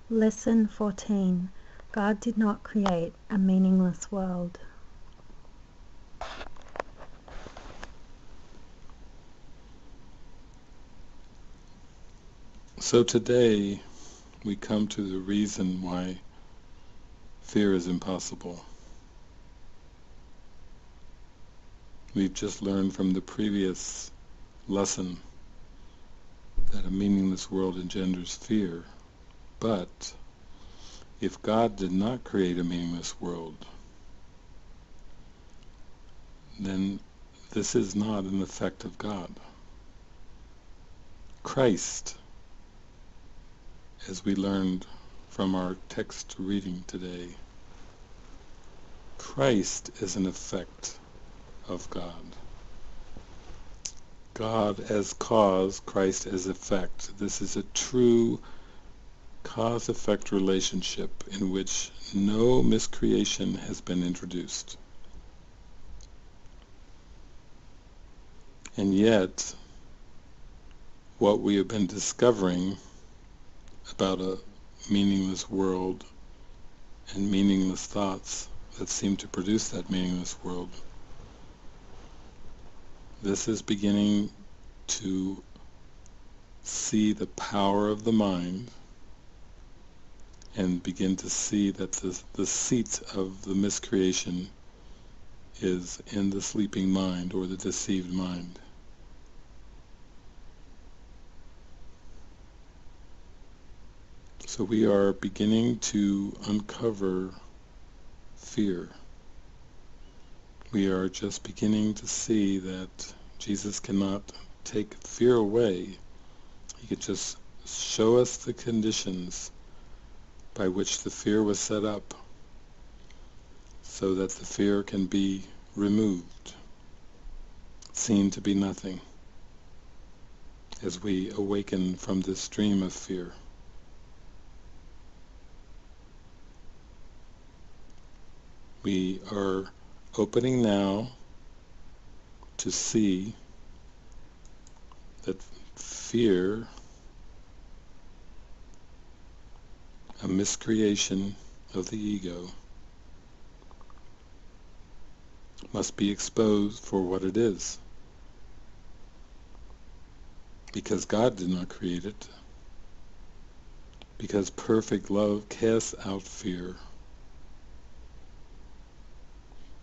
Lesson 14. God did not create a meaningless world. So today we come to the reason why fear is impossible. We've just learned from the previous lesson that a meaningless world engenders fear. But if God did not create a meaningless world, then this is not an effect of God. Christ, as we learned from our text reading today, Christ is an effect of God. God as cause, Christ as effect. This is a true cause-effect relationship in which no miscreation has been introduced. And yet, what we have been discovering about a meaningless world and meaningless thoughts that seem to produce that meaningless world, this is beginning to see the power of the mind and begin to see that the seat of the miscreation is in the sleeping mind or the deceived mind. So we are beginning to uncover fear. We are just beginning to see that Jesus cannot take fear away. He could just show us the conditions by which the fear was set up so that the fear can be removed, seen to be nothing, as we awaken from this dream of fear. We are opening now to see that fear, a miscreation of the ego, must be exposed for what it is, because God did not create it, because perfect love casts out fear,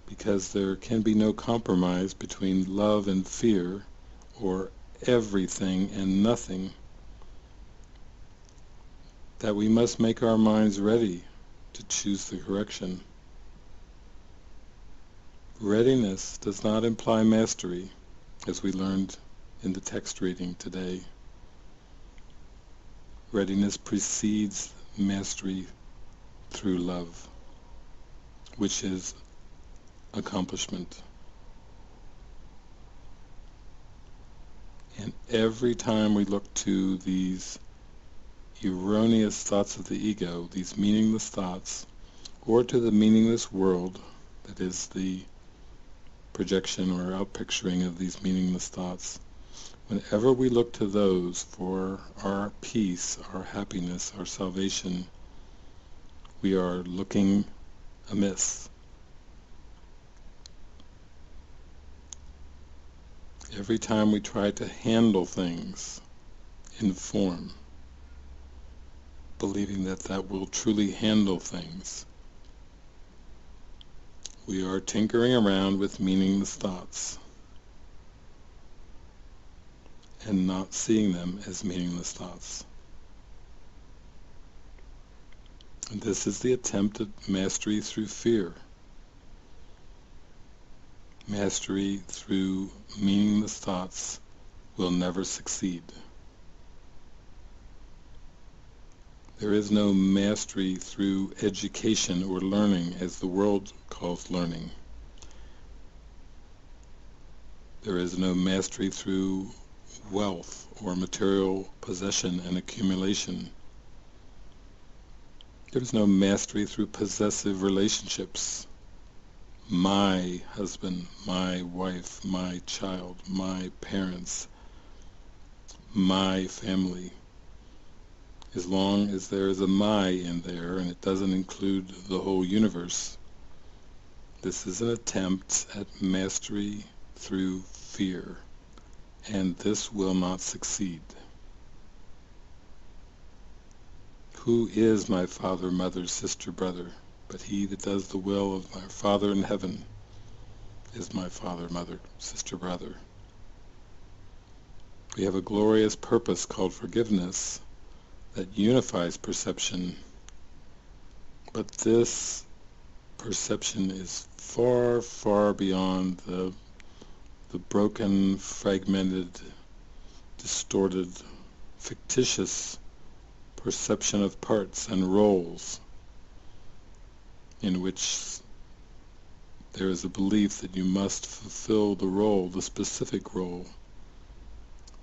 because there can be no compromise between love and fear, or everything and nothing, that we must make our minds ready to choose the correction. Readiness does not imply mastery, as we learned in the text reading today. Readiness precedes mastery through love, which is accomplishment. And every time we look to these erroneous thoughts of the ego, these meaningless thoughts, or to the meaningless world that is the projection or outpicturing of these meaningless thoughts, whenever we look to those for our peace, our happiness, our salvation, we are looking amiss. Every time we try to handle things in form, believing that that will truly handle things, we are tinkering around with meaningless thoughts and not seeing them as meaningless thoughts. And this is the attempt at mastery through fear. Mastery through meaningless thoughts will never succeed. There is no mastery through education or learning, as the world calls learning. There is no mastery through wealth or material possession and accumulation. There is no mastery through possessive relationships. My husband, my wife, my child, my parents, my family. as long as there is a my in there and it doesn't include the whole universe. This is an attempt at mastery through fear, and this will not succeed. Who is my father, mother, sister, brother? But he that does the will of my Father in heaven is my father, mother, sister, brother. We have a glorious purpose called forgiveness that unifies perception, but this perception is far, far beyond the broken, fragmented, distorted, fictitious perception of parts and roles in which there is a belief that you must fulfill the role, the specific role,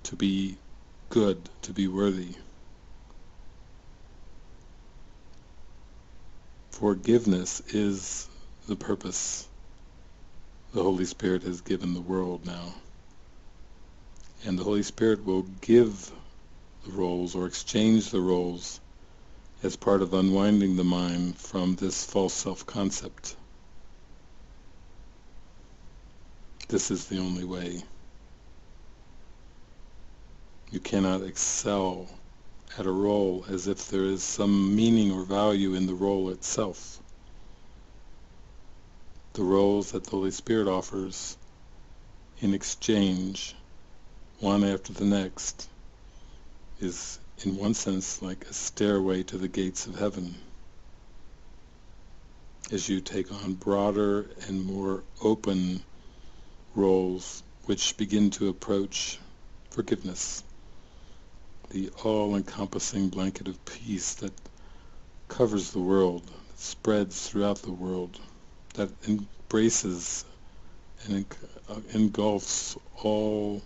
to be good, to be worthy. Forgiveness is the purpose the Holy Spirit has given the world now. And the Holy Spirit will give the roles or exchange the roles as part of unwinding the mind from this false self-concept. This is the only way. You cannot excel at a role as if there is some meaning or value in the role itself. The roles that the Holy Spirit offers in exchange, one after the next, is in one sense like a stairway to the gates of heaven. As you take on broader and more open roles which begin to approach forgiveness, the all-encompassing blanket of peace that covers the world, that spreads throughout the world, that embraces and engulfs all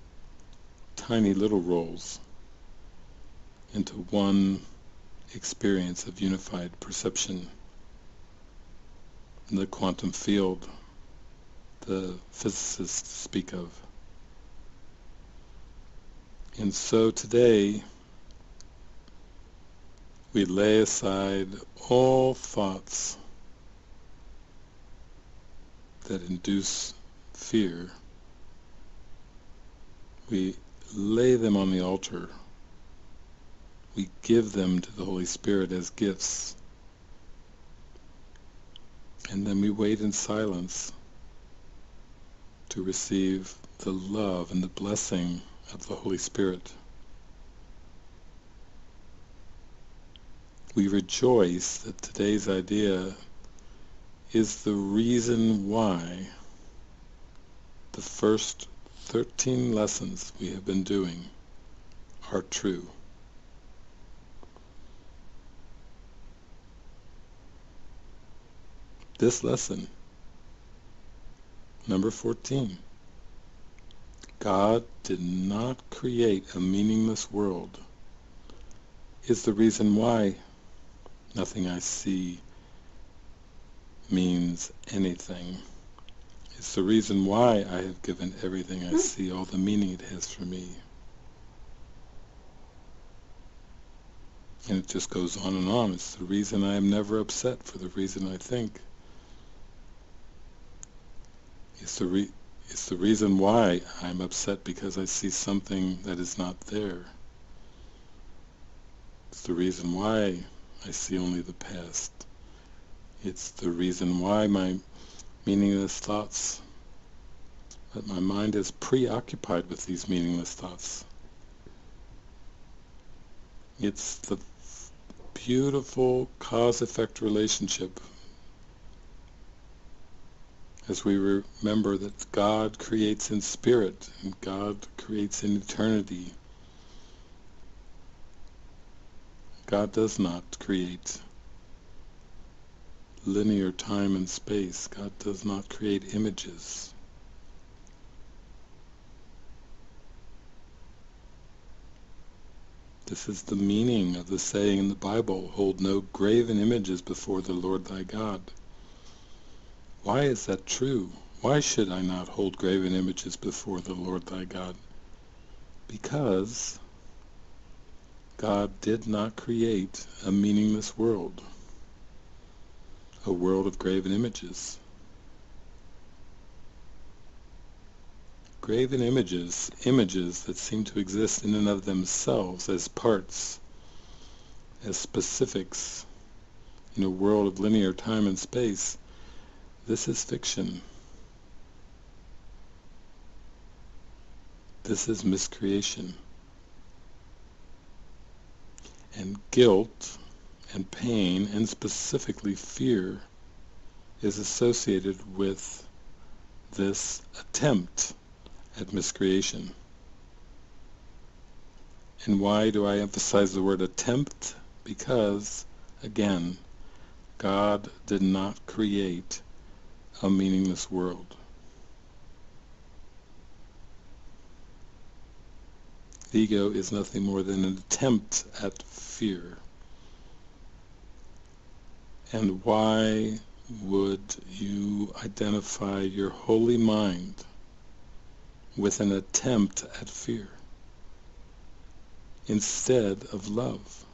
tiny little roles into one experience of unified perception. In the quantum field the physicists speak of. And so today we lay aside all thoughts that induce fear. We lay them on the altar. We give them to the Holy Spirit as gifts. And then we wait in silence to receive the love and the blessing of the Holy Spirit. We rejoice that today's idea is the reason why the first 13 lessons we have been doing are true. This lesson, number 14, God did not create a meaningless world, is the reason why nothing I see means anything. It's the reason why I have given everything I see all the meaning it has for me. And it just goes on and on. It's the reason I am never upset for the reason I think. It's the reason why I'm upset because I see something that is not there. It's the reason why I see only the past. It's the reason why my meaningless thoughts, that my mind is preoccupied with these meaningless thoughts. It's the beautiful cause-effect relationship as we remember that God creates in spirit and God creates in eternity. God does not create linear time and space. God does not create images. This is the meaning of the saying in the Bible, hold no graven images before the Lord thy God. Why is that true? Why should I not hold graven images before the Lord thy God? Because God did not create a meaningless world, a world of graven images. Graven images, images that seem to exist in and of themselves as parts, as specifics in a world of linear time and space, this is fiction. This is miscreation. And guilt and pain, and specifically fear, is associated with this attempt at miscreation. And why do I emphasize the word attempt? Because, again, God did not create a meaningless world. The ego is nothing more than an attempt at fear. And why would you identify your holy mind with an attempt at fear instead of love,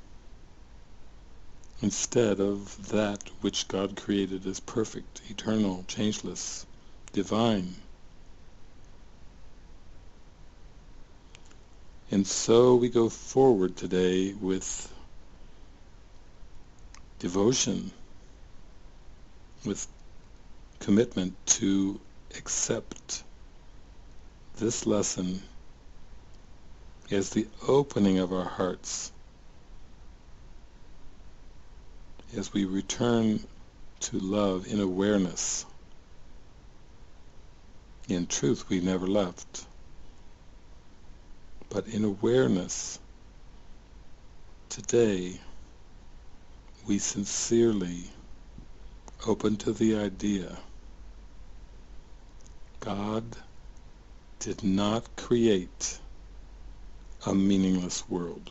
instead of that which God created as perfect, eternal, changeless, divine? And so we go forward today with devotion, with commitment to accept this lesson as the opening of our hearts as we return to love in awareness. In truth, we never left, but in awareness, today, we sincerely open to the idea God did not create a meaningless world.